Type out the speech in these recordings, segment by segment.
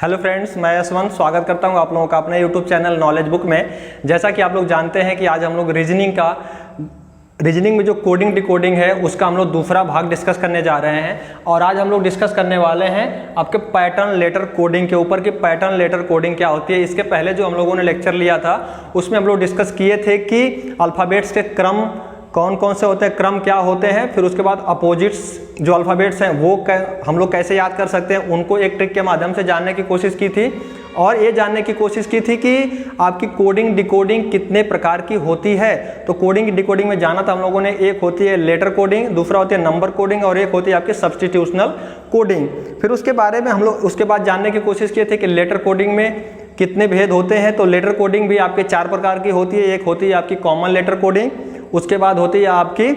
Hello friends, मैं यशवंत स्वागत करता हूं आप लोगों का अपने यूट्यूब चैनल नॉलेज बुक में। जैसा कि आप लोग जानते हैं कि आज हम लोग रीजनिंग में जो कोडिंग डिकोडिंग है उसका हम लोग दूसरा भाग डिस्कस करने जा रहे हैं। और आज हम लोग डिस्कस करने वाले हैं आपके पैटर्न लेटर कोडिंग के ऊपर कि पैटर्न लेटर कोडिंग क्या होती है। इसके पहले जो हम लोगों ने लेक्चर लिया था उसमें हम लोग डिस्कस किए थे कि अल्फ़ाबेट्स के क्रम कौन कौन से होते हैं, क्रम क्या होते हैं, फिर उसके बाद अपोजिट्स जो अल्फ़ाबेट्स हैं वो हम लोग कैसे याद कर सकते हैं, उनको एक ट्रिक के माध्यम से जानने की कोशिश की थी। और ये जानने की कोशिश की थी कि आपकी कोडिंग डिकोडिंग कितने प्रकार की होती है। तो कोडिंग डिकोडिंग में जाना था हम लोगों ने, एक होती है लेटर कोडिंग, दूसरा होती है नंबर कोडिंग और एक होती है आपकी सब्स्टिट्यूशनल कोडिंग। फिर उसके बारे में हम लोग उसके बाद जानने की कोशिश किए थे कि लेटर कोडिंग में कितने भेद होते हैं। तो लेटर कोडिंग भी आपके 4 प्रकार की होती है। एक होती है आपकी कॉमन लेटर कोडिंग, उसके बाद होती है आपकी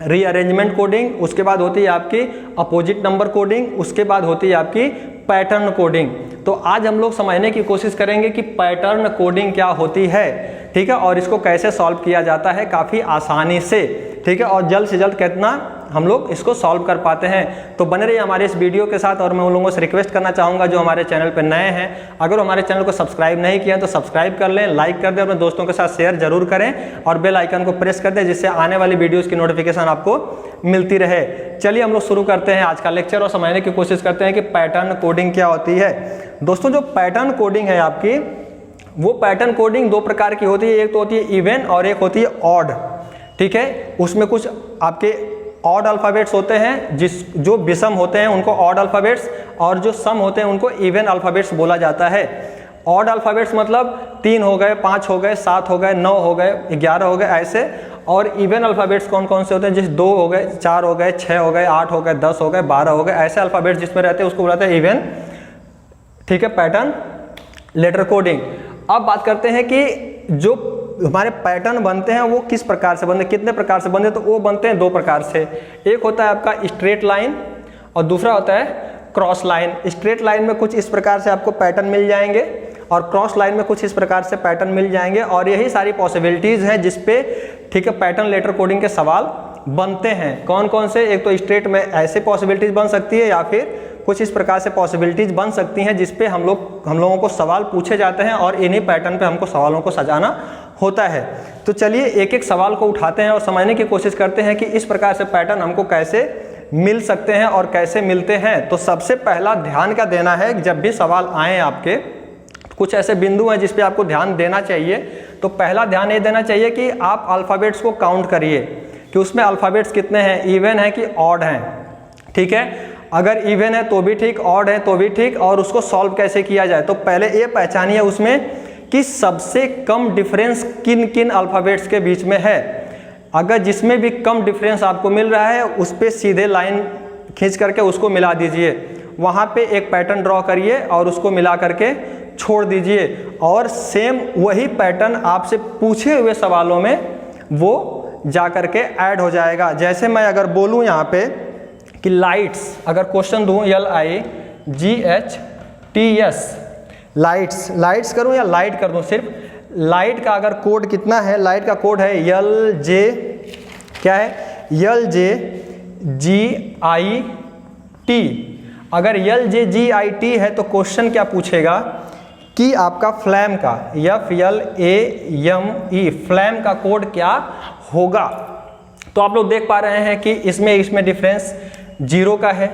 रीअरेंजमेंट कोडिंग, उसके बाद होती है आपकी अपोजिट नंबर कोडिंग, उसके बाद होती है आपकी पैटर्न कोडिंग। तो आज हम लोग समझने की कोशिश करेंगे कि पैटर्न कोडिंग क्या होती है, ठीक है, और इसको कैसे सॉल्व किया जाता है काफ़ी आसानी से, ठीक है, और जल्द से जल्द कितना हम लोग इसको सॉल्व कर पाते हैं। तो बने रहिए हमारे इस वीडियो के साथ। और मैं उन लोगों से रिक्वेस्ट करना चाहूँगा जो हमारे चैनल पर नए हैं, अगर हमारे चैनल को सब्सक्राइब नहीं किया तो सब्सक्राइब कर लें, लाइक कर दें, अपने दोस्तों के साथ शेयर जरूर करें और बेल आइकन को प्रेस कर दें जिससे आने वाली वीडियोज़ की नोटिफिकेशन आपको मिलती रहे। चलिए हम लोग शुरू करते हैं आज का लेक्चर और समझने की कोशिश करते हैं कि पैटर्न कोडिंग क्या होती है। दोस्तों, जो पैटर्न कोडिंग है आपकी, वो पैटर्न कोडिंग 2 प्रकार की होती है। एक तो होती है इवन और एक होती है ऑड, ठीक है। उसमें कुछ आपके ऑड अल्फ़ाबेट्स होते हैं, जो विषम होते हैं उनको ऑड अल्फ़ाबेट्स, और जो सम होते हैं उनको इवन अल्फ़ाबेट्स बोला जाता है। ऑड अल्फ़ाबेट्स मतलब 3 हो गए, 5 हो गए, 7 हो गए, 9 हो गए, 11 हो गए, ऐसे। और इवन अल्फ़ाबेट्स कौन कौन से होते हैं, जैसे 2 हो गए, 4 हो गए, 6 हो गए, 8 हो गए, 10 हो गए, 12 हो गए, ऐसे अल्फ़ाबेट्स जिसमें रहते हैं उसको बुलाते हैं इवन, ठीक है, पैटर्न लेटर कोडिंग। अब बात करते हैं कि जो हमारे पैटर्न बनते हैं वो किस प्रकार से बनते हैं, कितने प्रकार से बनते हैं। तो वो बनते हैं 2 प्रकार से। एक होता है आपका स्ट्रेट लाइन और दूसरा होता है क्रॉस लाइन। स्ट्रेट लाइन में कुछ इस प्रकार से आपको पैटर्न मिल जाएंगे और क्रॉस लाइन में कुछ इस प्रकार से पैटर्न मिल जाएंगे। और यही सारी पॉसिबिलिटीज़ हैं जिसपे, ठीक है, पैटर्न लेटर कोडिंग के सवाल बनते हैं। कौन कौन से, एक तो स्ट्रेट में ऐसे पॉसिबिलिटीज़ बन सकती है या फिर कुछ इस प्रकार से पॉसिबिलिटीज़ बन सकती हैं जिसपे हम लोगों को सवाल पूछे जाते हैं और इन्हीं पैटर्न पे हमको सवालों को सजाना होता है। तो चलिए एक एक सवाल को उठाते हैं और समझने की कोशिश करते हैं कि इस प्रकार से पैटर्न हमको कैसे मिल सकते हैं और कैसे मिलते हैं। तो सबसे पहला ध्यान क्या देना है, जब भी सवाल आए आपके, कुछ ऐसे बिंदु हैं जिस पे आपको ध्यान देना चाहिए। तो पहला ध्यान ये देना चाहिए कि आप अल्फ़ाबेट्स को काउंट करिए कि उसमें अल्फ़ाबेट्स कितने हैं, इवन है कि ऑड हैं, ठीक है। अगर इवन है तो भी ठीक, ऑड है तो भी ठीक। और उसको सॉल्व कैसे किया जाए, तो पहले ये पहचानिए उसमें कि सबसे कम डिफरेंस किन किन अल्फ़ाबेट्स के बीच में है। अगर जिसमें भी कम डिफरेंस आपको मिल रहा है उस पर सीधे लाइन खींच करके उसको मिला दीजिए, वहाँ पे एक पैटर्न ड्रॉ करिए और उसको मिला करके छोड़ दीजिए। और सेम वही पैटर्न आपसे पूछे हुए सवालों में वो जा करके ऐड हो जाएगा। जैसे मैं अगर बोलूँ यहाँ पे कि लाइट्स, अगर क्वेश्चन दूँ LIGHTS, लाइट्स करूं या लाइट कर दूं, सिर्फ लाइट का अगर कोड कितना है, लाइट का कोड है LJ, क्या है, LJGIT। अगर LJGIT है तो क्वेश्चन क्या पूछेगा कि आपका फ्लैम का FLAME फ्लैम का कोड क्या होगा। तो आप लोग देख पा रहे हैं कि इसमें डिफरेंस 0 का है,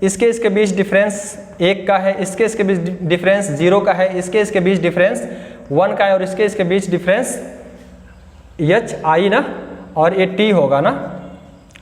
इसके बीच डिफरेंस 1 का है, इसके बीच डिफरेंस 0 का है, इसके बीच डिफरेंस 1 का है और इसके बीच डिफरेंस HI ना, और ये T होगा ना,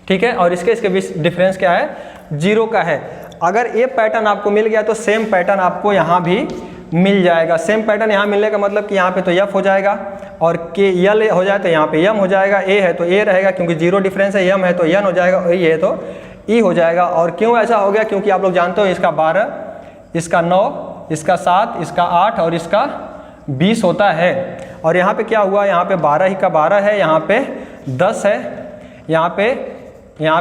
ठीक है। और इसके बीच डिफरेंस क्या है, 0 का है। अगर ये पैटर्न आपको मिल गया तो सेम पैटर्न आपको यहाँ भी मिल जाएगा। सेम पैटर्न यहाँ मिलने का मतलब कि यहाँ पे तो F हो जाएगा और के L हो जाए तो यहाँ पे M हो जाएगा, A है तो A रहेगा क्योंकि 0 डिफरेंस है, M है तो N हो जाएगा, और E है तो E हो जाएगा। और क्यों ऐसा हो गया, क्योंकि आप लोग जानते हो इसका 12, इसका 9, इसका 7, इसका 8 और इसका 20 होता है। और यहाँ पे क्या हुआ, यहाँ पे 12 ही का 12 है, यहाँ पे 10 है, यहाँ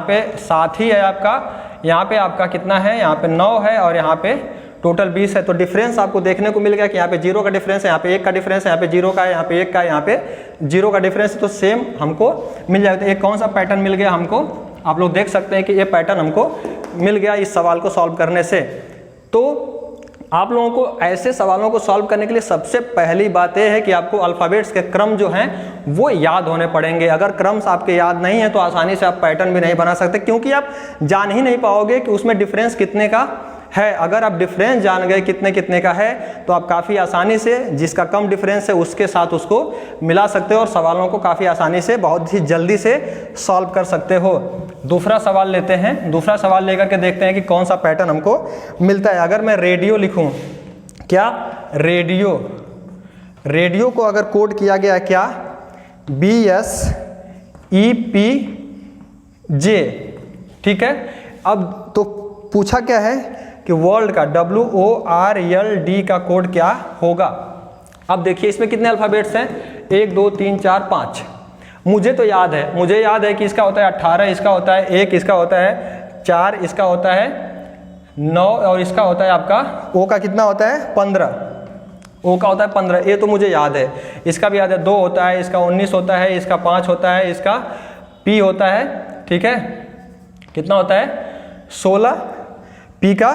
पे 7 ही है आपका, यहाँ पे आपका कितना है, यहाँ पे 9 है और यहाँ पे टोटल 20 है। तो डिफरेंस आपको देखने को मिल गया कि यहाँ पे 0 का डिफरेंस है, यहाँ पे 1 का डिफरेंस है, यहाँ पे 0 का है, यहाँ पे 1 का है, यहाँ पे 0 का डिफरेंस है। तो सेम हमको मिल जाएगा। तो एक कौन सा पैटर्न मिल गया हमको, आप लोग देख सकते हैं कि ये पैटर्न हमको मिल गया इस सवाल को सॉल्व करने से। तो आप लोगों को ऐसे सवालों को सॉल्व करने के लिए सबसे पहली बात यह है कि आपको अल्फ़ाबेट्स के क्रम जो हैं वो याद होने पड़ेंगे। अगर क्रम आपके याद नहीं है तो आसानी से आप पैटर्न भी नहीं बना सकते, क्योंकि आप जान ही नहीं पाओगे कि उसमें डिफरेंस कितने का है। अगर आप डिफरेंस जान गए कितने कितने का है तो आप काफ़ी आसानी से जिसका कम डिफरेंस है उसके साथ उसको मिला सकते हो और सवालों को काफ़ी आसानी से बहुत ही जल्दी से सॉल्व कर सकते हो। दूसरा सवाल लेते हैं। दूसरा सवाल लेकर के देखते हैं कि कौन सा पैटर्न हमको मिलता है। अगर मैं रेडियो लिखूं, क्या रेडियो, रेडियो को अगर कोड किया गया क्या BSEPJ, ठीक है। अब तो पूछा क्या है कि वर्ल्ड का WORLD का कोड क्या होगा। अब देखिए इसमें कितने अल्फ़ाबेट्स हैं, 1 2 3 4 5। मुझे तो याद है, मुझे याद है कि इसका होता है 18, इसका होता है 1, इसका होता है 4, इसका होता है 9 और इसका होता है आपका O का कितना होता है 15, O का होता है 15। ये तो मुझे याद है। इसका भी याद है 2 होता है, इसका 19 होता है, इसका 5 होता है, इसका P होता है, ठीक है। कितना होता है 16, P का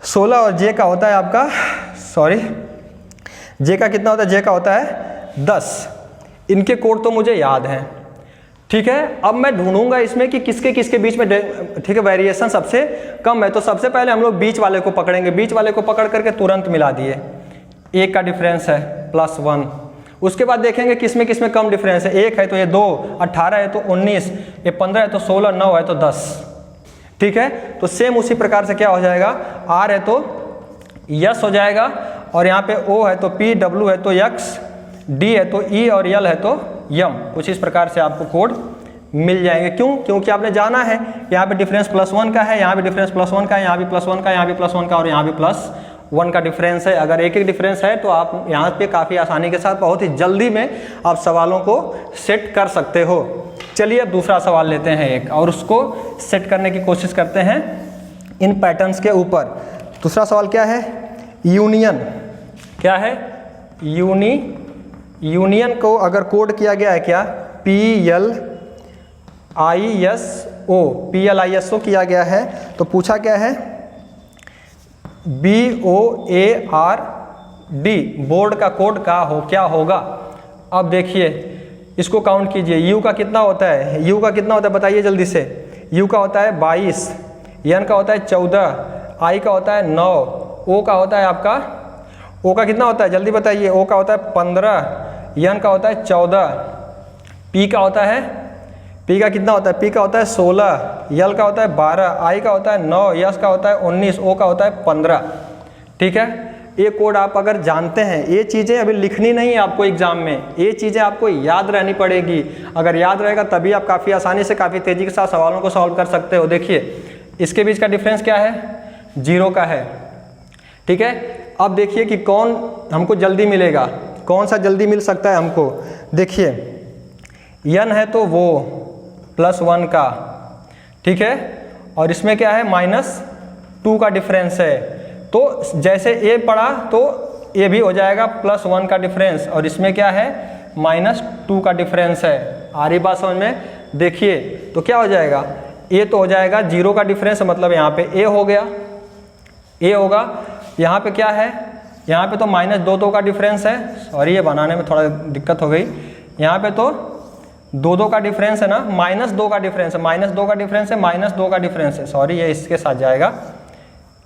16 और J का होता है आपका J का कितना होता है, J का होता है 10। इनके कोड तो मुझे याद हैं, ठीक है। अब मैं ढूंढूंगा इसमें कि किसके किसके बीच में, ठीक है, वेरिएशन सबसे कम है। तो सबसे पहले हम लोग बीच वाले को पकड़ेंगे। बीच वाले को पकड़ करके तुरंत मिला दिए, 1 का डिफरेंस है +1। उसके बाद देखेंगे किसमें किसमें कम डिफरेंस है। 1 है तो ये 2, 18 है तो 19, ये 15 है तो 16, 9 है तो 10, ठीक है। तो सेम उसी प्रकार से क्या हो जाएगा, R है तो यस हो जाएगा, और यहाँ पे O है तो P, W है तो X, D है तो E और L है तो यम। कुछ इस प्रकार से आपको कोड मिल जाएंगे। क्यों? क्योंकि आपने जाना है यहाँ पे डिफरेंस +1 का है, यहाँ पे डिफरेंस +1 का है, यहाँ भी +1 का, यहाँ भी +1 का और यहाँ भी +1 का डिफरेंस है। अगर एक एक डिफरेंस है तो आप यहाँ पे काफ़ी आसानी के साथ बहुत ही जल्दी में आप सवालों को सेट कर सकते हो। चलिए अब दूसरा सवाल लेते हैं एक, और उसको सेट करने की कोशिश करते हैं इन पैटर्न्स के ऊपर। दूसरा सवाल क्या है, यूनियन। क्या है, यूनियन को अगर कोड किया गया है क्या PLISO किया गया है। तो पूछा क्या है BOARD, बोर्ड का कोड क्या होगा। अब देखिए इसको काउंट कीजिए। U का कितना होता है, U का कितना होता है बताइए जल्दी से। U का होता है 22, N का होता है 14, I का होता है 9, O का होता है आपका, O का कितना होता है जल्दी बताइए। O का होता है 15, N का होता है 14, P का होता है, P का कितना होता है, P का होता है 16, L का होता है 12, I का होता है 9, S का होता है 19, O का होता है 15, ठीक है। ये कोड आप अगर जानते हैं, ये चीज़ें अभी लिखनी नहीं है आपको एग्जाम में, ये चीज़ें आपको याद रहनी पड़ेगी। अगर याद रहेगा तभी आप काफ़ी आसानी से काफ़ी तेज़ी के साथ सवालों को सॉल्व कर सकते हो। देखिए इसके बीच का डिफरेंस क्या है, 0 का है, ठीक है। अब देखिए कि कौन हमको जल्दी मिलेगा, कौन सा जल्दी मिल सकता है हमको। देखिए n है तो वो +1 का, ठीक है, और इसमें क्या है -2 का डिफरेंस है। तो जैसे A पढ़ा तो ये भी हो जाएगा +1 का डिफरेंस, और इसमें क्या है -2 का डिफरेंस है। आ रही बात समझ में। देखिए तो क्या हो जाएगा, A तो हो जाएगा 0 का डिफरेंस, मतलब यहाँ पे A हो गया, A होगा। यहाँ पे क्या है, यहाँ पे तो -2 का डिफरेंस है। सॉरी ये बनाने में थोड़ा दिक्कत हो गई। यहाँ पे तो 2 का डिफरेंस है ना, -2 का डिफरेंस है, -2 का डिफरेंस है, -2 का डिफरेंस है। सॉरी ये इसके साथ जाएगा,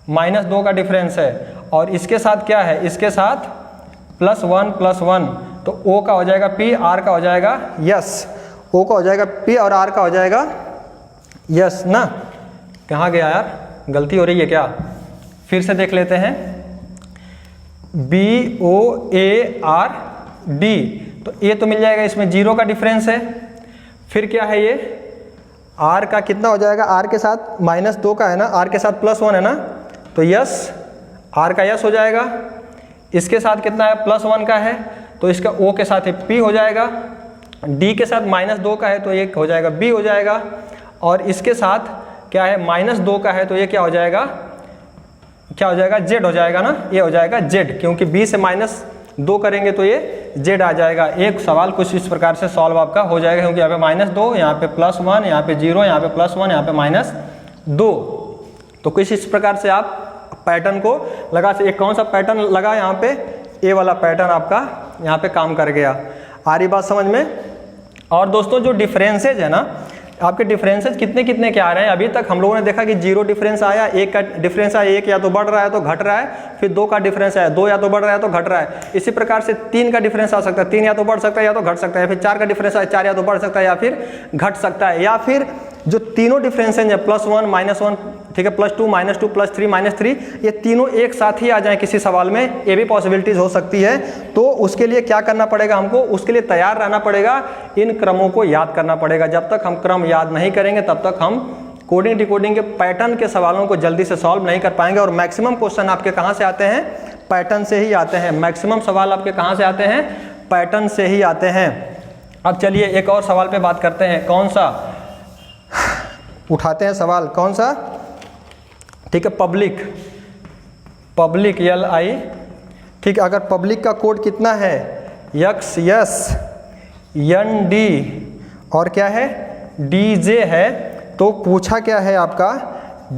-2 का डिफरेंस है, और इसके साथ क्या है, इसके साथ +1, तो O का हो जाएगा P, R का हो जाएगा यस, O का हो जाएगा P और R का हो जाएगा यस ना। कहाँ गया यार, गलती हो रही है क्या, फिर से देख लेते हैं। BOARD, तो ये तो मिल जाएगा, इसमें 0 का डिफरेंस है। फिर क्या है ये, R का कितना हो जाएगा, R के साथ -2 का है ना, R के साथ +1 है ना, तो यस, R का यस हो जाएगा। इसके साथ कितना है, +1 का है, तो इसका O के साथ P हो जाएगा। D के साथ -2 का है तो ये हो जाएगा B हो जाएगा, और इसके साथ क्या है -2 का है तो ये क्या हो जाएगा, Z हो जाएगा ना, ये हो जाएगा Z, क्योंकि B से -2 करेंगे तो ये Z आ जाएगा। एक सवाल कुछ इस प्रकार से सॉल्व आपका हो जाएगा, क्योंकि यहाँ पे -2, यहाँ पे +1, यहाँ पे 0, यहाँ पे +1, यहाँ पे -2। तो कुछ इस प्रकार से आप पैटर्न को लगा से। एक कौन सा पैटर्न लगा यहाँ पे, ए वाला पैटर्न आपका यहाँ पे काम कर गया। आ रही बात समझ में। और दोस्तों जो डिफरेंसेज है ना, आपके डिफरेंसेज कितने कितने के आ रहे हैं। अभी तक हम लोगों ने देखा कि 0 डिफरेंस आया, 1 का डिफरेंस आया, 1 या तो बढ़ रहा है तो घट रहा है, फिर 2 का डिफरेंस आया, 2 या तो बढ़ रहा है तो घट रहा है। इसी प्रकार से 3 का डिफरेंस आ सकता है, 3 या तो बढ़ सकता है या तो घट सकता है, फिर 4 का डिफरेंस आया, 4 या तो बढ़ सकता है या फिर घट सकता है, या फिर जो तीनों डिफरेंसेज है +1 -1, ठीक है, +2 -2 +3 -3, ये तीनों एक साथ ही आ जाएं किसी सवाल में, ये भी पॉसिबिलिटीज हो सकती है। तो उसके लिए क्या करना पड़ेगा हमको, उसके लिए तैयार रहना पड़ेगा, इन क्रमों को याद करना पड़ेगा। जब तक हम क्रम याद नहीं करेंगे तब तक हम कोडिंग डिकोडिंग के पैटर्न के सवालों को जल्दी से सॉल्व नहीं कर पाएंगे। और मैक्सिमम क्वेश्चन आपके कहाँ से आते हैं, पैटर्न से ही आते हैं। मैक्सिमम सवाल आपके कहाँ से आते हैं, पैटर्न से ही आते हैं। अब चलिए एक और सवाल पे बात करते हैं। कौन सा उठाते हैं सवाल, कौन सा, ठीक है, पब्लिक LI, ठीक है। अगर पब्लिक का कोड कितना है, XS ND और क्या है, DJ है, तो पूछा क्या है आपका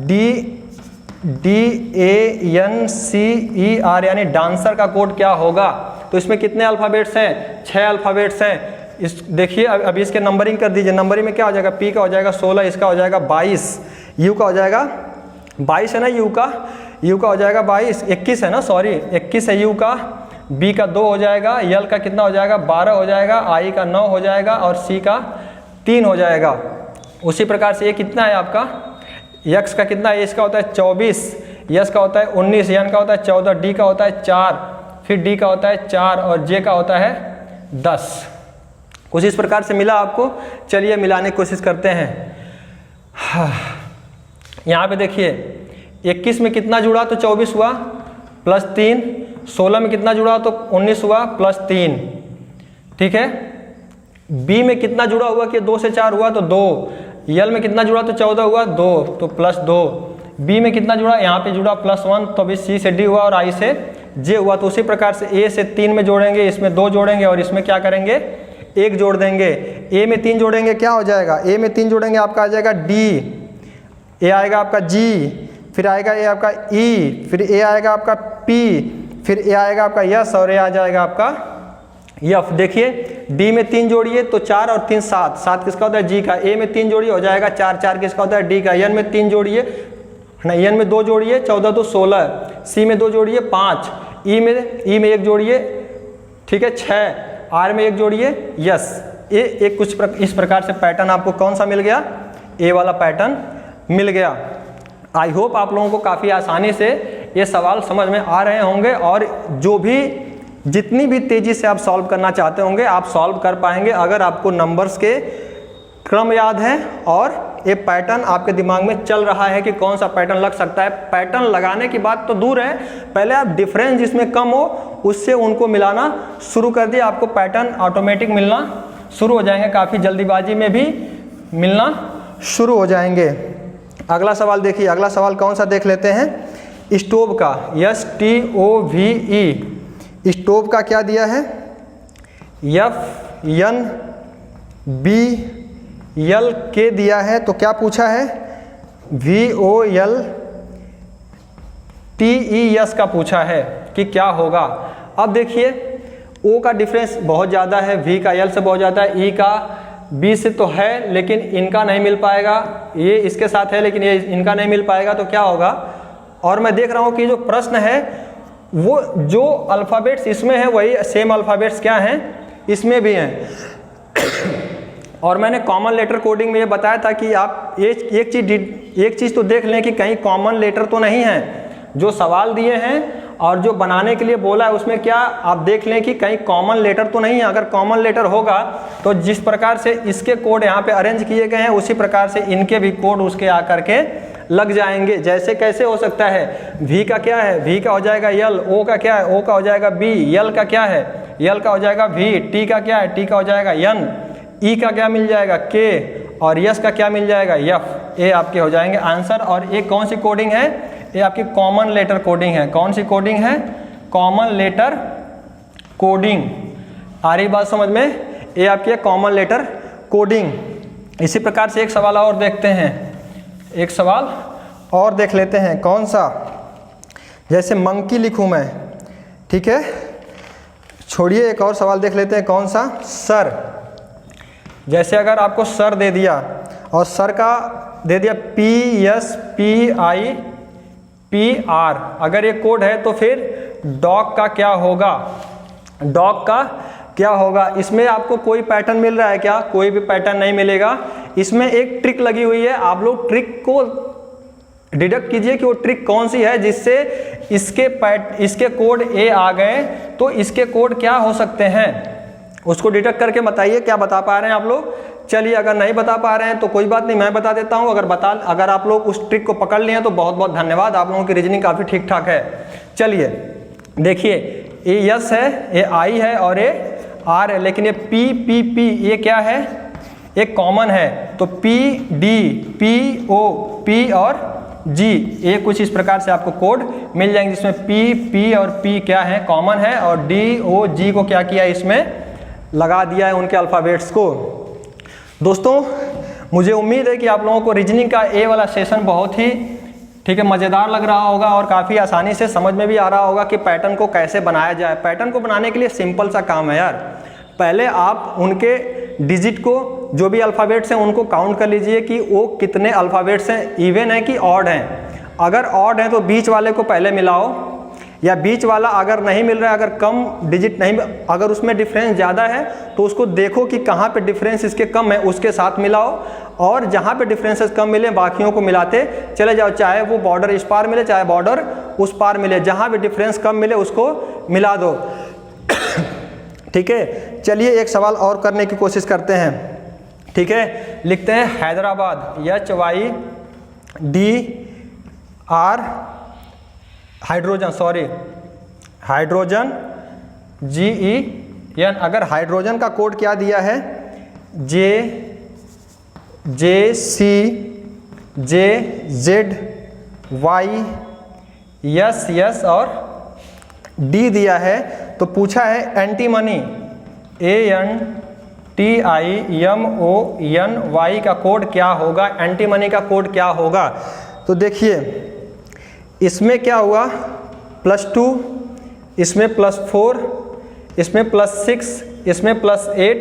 DANCER यानी डांसर का कोड क्या होगा। तो इसमें कितने अल्फ़ाबेट्स हैं, 6 अल्फ़ाबेट्स हैं। इस देखिए अभी इसके नंबरिंग कर दीजिए। नंबरिंग में क्या हो जाएगा, P का हो जाएगा 16, इसका हो जाएगा 22, U का हो जाएगा 22 है ना, U का हो जाएगा 22, 21 है ना, सॉरी 21 है U का, B का 2 हो जाएगा, L का कितना हो जाएगा 12 हो जाएगा, I का 9 हो जाएगा और C का 3 हो जाएगा। उसी प्रकार से ये कितना है आपका, X का कितना है, इसका होता है 24, S का होता है 19, N का होता है 14, D का होता है 4, फिर D का होता है 4 और J का होता है 10। कुछ इस प्रकार से मिला आपको। चलिए मिलाने की कोशिश करते हैं। यहाँ पे देखिए 21 में कितना जुड़ा तो 24 हुआ +3, 16 में कितना जुड़ा तो 19 हुआ +3, ठीक है। B में कितना जुड़ा हुआ कि 2 से 4 हुआ तो 2, L में कितना जुड़ा तो 14 हुआ 2 तो +2, B में कितना जुड़ा, यहाँ पे जुड़ा +1 तो अभी C से D हुआ और I से J हुआ। तो उसी प्रकार से A से 3 में जोड़ेंगे, इसमें 2 जोड़ेंगे और इसमें क्या करेंगे, 1 जोड़ देंगे। A में 3 जोड़ेंगे क्या हो जाएगा, A में 3 जोड़ेंगे आपका आ जाएगा D, A आएगा आपका G, फिर आएगा A आपका E, फिर A आएगा आपका P, फिर A आएगा आपका S और A आ जाएगा आपका F। देखिए D में 3 जोड़िए तो 4 और 3 7, 7 किसका होता है G का, A में 3 जोड़िए हो जाएगा 4, 4 किसका होता है D का, N में 3 जोड़िए ना, N में 2 जोड़िए 14 तो 16, C में 2 जोड़िए 5, E में 1 जोड़िए, ठीक है 6, R में 1 जोड़िए यस। ये एक कुछ इस प्रकार से पैटर्न आपको कौन सा मिल गया, ए वाला पैटर्न मिल गया। आई होप आप लोगों को काफ़ी आसानी से ये सवाल समझ में आ रहे होंगे और जो भी जितनी भी तेज़ी से आप सॉल्व करना चाहते होंगे आप सॉल्व कर पाएंगे अगर आपको नंबर्स के क्रम याद है और ये पैटर्न आपके दिमाग में चल रहा है कि कौन सा पैटर्न लग सकता है। पैटर्न लगाने की बात तो दूर है, पहले आप डिफरेंस जिसमें कम हो उससे उनको मिलाना शुरू कर दिए, आपको पैटर्न ऑटोमेटिक मिलना शुरू हो जाएंगे, काफ़ी जल्दीबाजी में भी मिलना शुरू हो जाएंगे। अगला सवाल देखिए, अगला सवाल कौन सा देख लेते हैं, स्टोव का, STOVE, स्टोव का क्या दिया है, FNBL के दिया है, तो क्या पूछा है, VOLTES का पूछा है कि क्या होगा। अब देखिए O का डिफरेंस बहुत ज़्यादा है, V का L से बहुत ज़्यादा है, E का B से तो है लेकिन इनका नहीं मिल पाएगा, ये इसके साथ है लेकिन ये इनका नहीं मिल पाएगा, तो क्या होगा। और मैं देख रहा हूँ कि जो प्रश्न है वो जो अल्फ़ाबेट्स इसमें है वही सेम अल्फ़ाबेट्स क्या हैं इसमें भी हैं। और मैंने कॉमन लेटर कोडिंग में ये बताया था कि आप एक चीज़ तो देख लें कि कहीं कॉमन लेटर तो नहीं है, जो सवाल दिए हैं और जो बनाने के लिए बोला है उसमें क्या आप देख लें कि कहीं कॉमन लेटर तो नहीं है। अगर कॉमन लेटर होगा तो जिस प्रकार से इसके कोड यहाँ पे अरेंज किए गए हैं उसी प्रकार से इनके भी कोड उसके आकर के लग जाएंगे। जैसे कैसे हो सकता है, V का क्या है, V का हो जाएगा L, O का क्या है, O का हो जाएगा B, L का क्या है, L का हो जाएगा V, T का क्या है, T का हो जाएगा N, E का क्या मिल जाएगा K और S का क्या मिल जाएगा F। ये आपके हो जाएंगे आंसर। और ये कौन सी कोडिंग है, ये आपकी कॉमन लेटर कोडिंग है। कौन सी कोडिंग है, कॉमन लेटर कोडिंग। आ रही बात समझ में, ये आपकी है कॉमन लेटर कोडिंग। इसी प्रकार से एक सवाल और देखते हैं, एक सवाल और देख लेते हैं, कौन सा, जैसे मंकी लिखूं मैं, ठीक है। छोड़िए, एक और सवाल देख लेते हैं, कौन सा, सर। जैसे अगर आपको सर दे दिया और सर का दे दिया PSPIPR, अगर ये कोड है तो फिर डॉग का क्या होगा, डॉग का क्या होगा। इसमें आपको कोई पैटर्न मिल रहा है क्या, कोई भी पैटर्न नहीं मिलेगा। इसमें एक ट्रिक लगी हुई है, आप लोग ट्रिक को डिडक्ट कीजिए कि वो ट्रिक कौन सी है जिससे इसके कोड ए आ गए, तो इसके कोड क्या हो सकते हैं, उसको डिडक्ट करके बताइए। क्या बता पा रहे हैं आप लोग? चलिए, अगर नहीं बता पा रहे हैं तो कोई बात नहीं, मैं बता देता हूं। अगर आप लोग उस ट्रिक को पकड़ लिए हैं तो बहुत बहुत धन्यवाद, आप लोगों की रीजनिंग काफ़ी ठीक ठाक है। चलिए देखिए, ये यस है, ये आई है और ये आर है, लेकिन ये पी ये क्या है, एक कॉमन है। तो PDPO और G, ये कुछ इस प्रकार से आपको कोड मिल जाएंगे जिसमें P और P क्या है, कॉमन है, और DOG को क्या किया, इसमें लगा दिया है उनके अल्फ़ाबेट्स को। दोस्तों मुझे उम्मीद है कि आप लोगों को रीजनिंग का ए वाला सेशन बहुत ही ठीक है मज़ेदार लग रहा होगा और काफ़ी आसानी से समझ में भी आ रहा होगा कि पैटर्न को कैसे बनाया जाए। पैटर्न को बनाने के लिए सिंपल सा काम है यार, पहले आप उनके डिजिट को, जो भी अल्फ़ाबेट्स हैं उनको काउंट कर लीजिए कि वो कितने अल्फ़ाबेट्स हैं, इवन है कि ऑड हैं। अगर ऑड है तो बीच वाले को पहले मिलाओ, या बीच वाला अगर नहीं मिल रहा है, अगर कम डिजिट नहीं, अगर उसमें डिफरेंस ज़्यादा है तो उसको देखो कि कहाँ पे डिफरेंस इसके कम है, उसके साथ मिलाओ, और जहाँ पे डिफरेंसेस कम मिले बाकियों को मिलाते चले जाओ, चाहे वो बॉर्डर इस पार मिले चाहे बॉर्डर उस पार मिले, जहाँ भी डिफरेंस कम मिले उसको मिला दो। ठीक है, चलिए एक सवाल और करने की कोशिश करते हैं। ठीक है, लिखते हैं हैदराबाद, HYDR, हाइड्रोजन GEN। अगर हाइड्रोजन का कोड क्या दिया है, JCJZY, यस और D दिया है, तो पूछा है एंटीमनी ANTIMONY का कोड क्या होगा, एंटीमनी का कोड क्या होगा। तो देखिए इसमें क्या हुआ, +2, इसमें +4, इसमें +6, इसमें +8,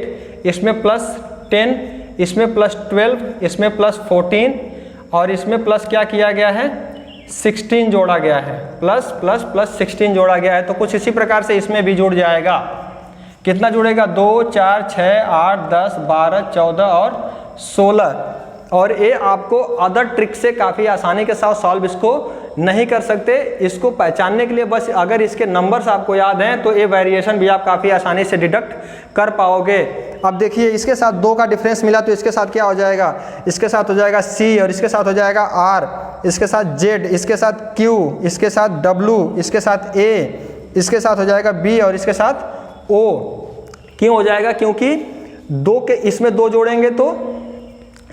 इसमें +10, इसमें +12, इसमें +14 और इसमें प्लस क्या किया गया है, 16 जोड़ा गया है, +++16 जोड़ा गया है। तो कुछ इसी प्रकार से इसमें भी जुड़ जाएगा। कितना जुड़ेगा, 2, 4, 6, 8, 10, 12, 14 और 16। और ये आपको अदर ट्रिक से काफ़ी आसानी के साथ सॉल्व इसको नहीं कर सकते। इसको पहचानने के लिए बस अगर इसके नंबर्स आपको याद हैं तो ये वेरिएशन भी आप काफ़ी आसानी से डिडक्ट कर पाओगे। अब देखिए इसके साथ 2 का डिफरेंस मिला तो इसके साथ क्या हो जाएगा, इसके साथ हो जाएगा C और इसके साथ हो जाएगा R, इसके साथ Z, इसके साथ Q, इसके साथ W, इसके साथ A, इसके साथ हो जाएगा B और इसके साथ O। क्यों हो जाएगा, क्योंकि 2 के इसमें 2 जोड़ेंगे तो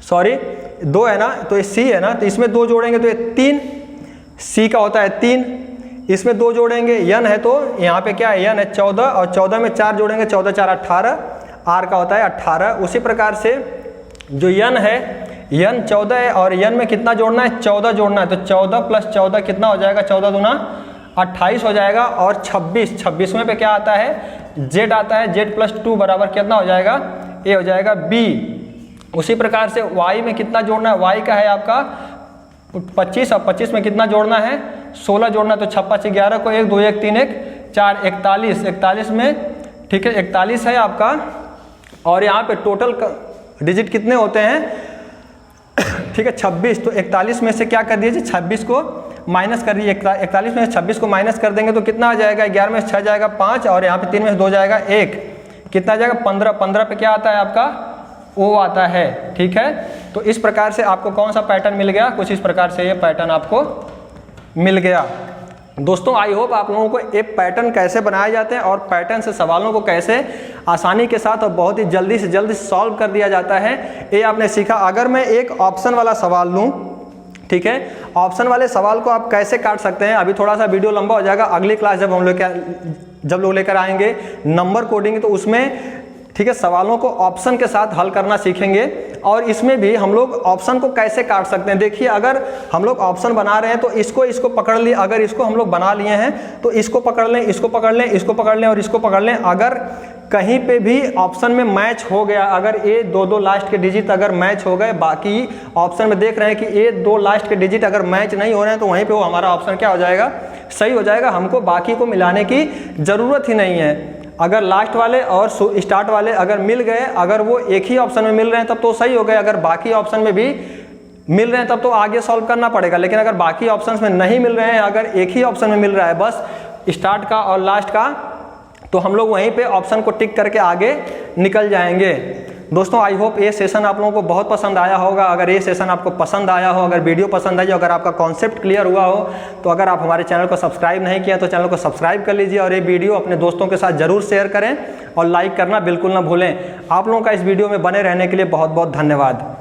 2 है ना, तो ये C है ना, तो इसमें 2 जोड़ेंगे तो ये 3, C का होता है 3, इसमें 2 जोड़ेंगे, N है तो यहाँ पे क्या है, N है 14 और 14 में 4 जोड़ेंगे, 14 4 18, R का होता है 18। उसी प्रकार से जो N है, N 14 है और N में कितना जोड़ना है, 14 जोड़ना है, तो 14 + 14 कितना हो जाएगा, 14 दूना 28 हो जाएगा। और 26वें पे क्या आता है, Z आता है, Z + 2 बराबर कितना हो जाएगा, ये हो जाएगा B। उसी प्रकार से Y में कितना जोड़ना है, Y का है आपका 25 और 25 में कितना जोड़ना है, 16 जोड़ना है, तो 6 5 11 को 1 2 1 3 1 4 41 में, ठीक है 41 है आपका। और यहाँ पे टोटल डिजिट कितने होते हैं, ठीक है 26, तो 41 में से क्या कर दीजिए, 26 को माइनस कर दीजिए, 41 में से 26 को माइनस कर देंगे तो कितना आ जाएगा, 11 में से 6 जाएगा 5 और यहाँ पे 3 में से 2 जाएगा 1, कितना जाएगा 15। 15 पे क्या आता है आपका, O आता है। ठीक है, तो इस प्रकार से आपको कौन सा पैटर्न मिल गया, कुछ इस प्रकार से ये पैटर्न आपको मिल गया। दोस्तों आई होप आप लोगों को एक पैटर्न कैसे बनाए जाते हैं और पैटर्न से सवालों को कैसे आसानी के साथ और बहुत ही जल्दी से जल्दी सॉल्व कर दिया जाता है, ये आपने सीखा। अगर मैं एक ऑप्शन वाला सवाल लूँ, ठीक है, ऑप्शन वाले सवाल को आप कैसे काट सकते हैं, अभी थोड़ा सा वीडियो लंबा हो जाएगा, अगली क्लास जब हम लोग लेकर आएंगे नंबर कोडिंग, तो उसमें ठीक है सवालों को ऑप्शन के साथ हल करना सीखेंगे और इसमें भी हम लोग ऑप्शन को कैसे काट सकते हैं। देखिए अगर हम लोग ऑप्शन बना रहे हैं तो इसको पकड़ लिए, अगर इसको हम लोग बना लिए हैं तो इसको पकड़ लें, इसको पकड़ लें, इसको पकड़ लें और इसको पकड़ लें। अगर कहीं पे भी ऑप्शन में मैच हो गया, अगर ए दो लास्ट के डिजिट अगर मैच हो गए, बाकी ऑप्शन में देख रहे हैं कि ए 2 लास्ट के डिजिट अगर मैच नहीं हो रहे हैं तो वहीं पे वो हमारा ऑप्शन क्या हो जाएगा, सही हो जाएगा। हमको बाकी को मिलाने की ज़रूरत ही नहीं है। अगर लास्ट वाले और स्टार्ट वाले अगर मिल गए, अगर वो एक ही ऑप्शन में मिल रहे हैं तब तो सही हो गए, अगर बाकी ऑप्शन में भी मिल रहे हैं तब तो आगे सॉल्व करना पड़ेगा। लेकिन अगर बाकी ऑप्शंस में नहीं मिल रहे हैं, अगर एक ही ऑप्शन में मिल रहा है बस स्टार्ट का और लास्ट का, तो हम लोग वहीं पे ऑप्शन को टिक करके आगे निकल जाएंगे। दोस्तों आई होप ये सेशन आप लोगों को बहुत पसंद आया होगा। अगर ये सेशन आपको पसंद आया हो, अगर वीडियो पसंद आई हो, अगर आपका कॉन्सेप्ट क्लियर हुआ हो, तो अगर आप हमारे चैनल को सब्सक्राइब नहीं किया तो चैनल को सब्सक्राइब कर लीजिए और ये वीडियो अपने दोस्तों के साथ जरूर शेयर करें और लाइक करना बिल्कुल ना भूलें। आप लोगों का इस वीडियो में बने रहने के लिए बहुत बहुत धन्यवाद।